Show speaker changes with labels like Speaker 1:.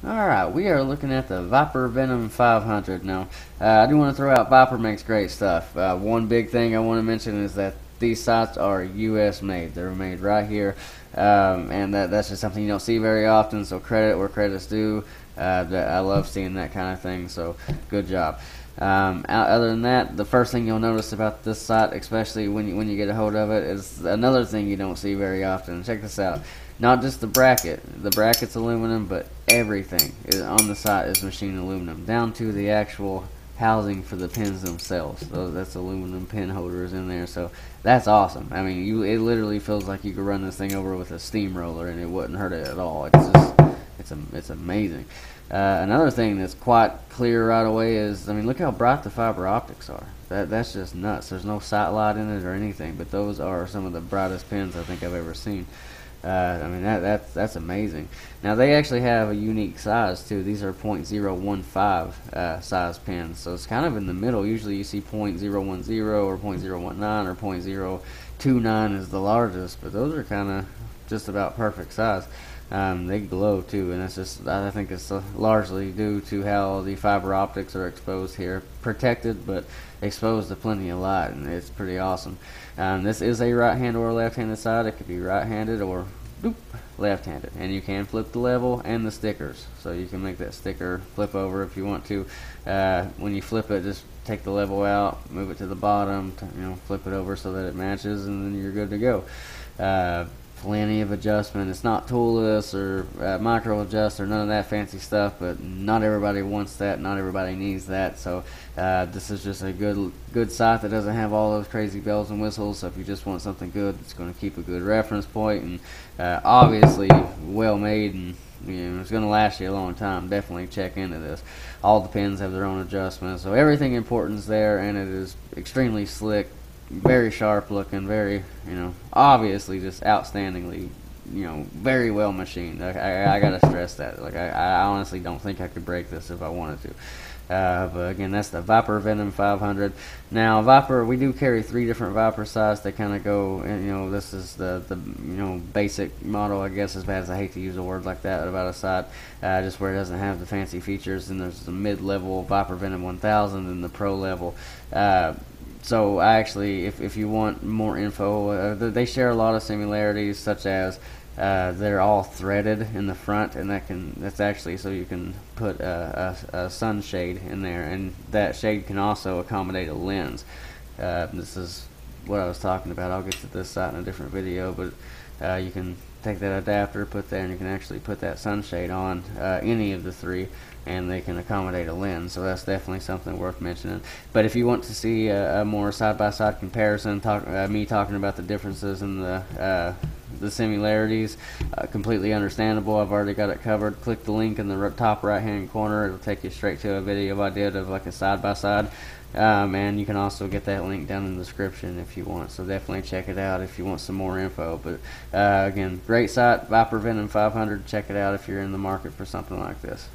Speaker 1: Alright, we are looking at the Viper Venom 500 now. I do want to throw out Viper makes great stuff. One big thing I want to mention is that these sights are US made. They're made right here, and that's just something you don't see very often, so credit where credit's due. I love seeing that kind of thing, so good job. Other than that, the first thing you'll notice about this sight, especially when you get a hold of it, is another thing you don't see very often. Check this out. Not just the bracket. The bracket's aluminum, but everything on the sight is machined aluminum, down to the actual housing for the pins themselves. That's aluminum pin holders in there, so that's awesome. I mean, it literally feels like you could run this thing over with a steamroller and it wouldn't hurt it at all. It's amazing. Another thing that's quite clear right away is, I mean, look how bright the fiber optics are. That's just nuts. There's no sight light in it or anything, but those are some of the brightest pins I think I've ever seen. I mean, that's amazing. Now, they actually have a unique size too. These are .015 size pins, so it's kind of in the middle. Usually you see .010 or .019 or .029 is the largest, but those are kind of just about perfect size. They glow too, and it's just, I think it's largely due to how the fiber optics are exposed here. Protected, but exposed to plenty of light, and it's pretty awesome. This is a right-handed or left-handed side. It could be right-handed or left-handed, and you can flip the level and the stickers, so you can make that sticker flip over if you want to. When you flip it, just take the level out, move it to the bottom, flip it over so that it matches, and then you're good to go. Plenty of adjustment. It's not toolless or micro adjust or none of that fancy stuff, but not everybody wants that, not everybody needs that, so this is just a good sight that doesn't have all those crazy bells and whistles. So if you just want something good, it's going to keep a good reference point, and obviously well made, and it's going to last you a long time. Definitely check into this. All the pins have their own adjustments, so everything important is there, and it is extremely slick, very sharp looking, very, obviously just outstandingly, very well machined. I gotta stress that. Like, I honestly don't think I could break this if I wanted to. But again, that's the Viper Venom 500. Now, Viper, we do carry 3 different Viper sizes. They kind of go, and this is the basic model, I guess, as bad as I hate to use a word like that about a sight, just where it doesn't have the fancy features. And there's the mid-level Viper Venom 1000 and the pro level. So I actually, if you want more info, they share a lot of similarities, such as they're all threaded in the front, and that's actually so you can put a sunshade in there, and that shade can also accommodate a lens. This is what I was talking about. I'll get to this side in a different video, but you can take that adapter, put there, and you can actually put that sunshade on any of the 3, and they can accommodate a lens, so that's definitely something worth mentioning. But if you want to see a more side-by-side comparison, me talking about the differences and the similarities, completely understandable. I've already got it covered. Click the link in the top right-hand corner. It'll take you straight to a video I did of like a side-by-side. And you can also get that link down in the description if you want, so definitely check it out if you want some more info. But again, great site, Viper Venom 500. Check it out if you're in the market for something like this.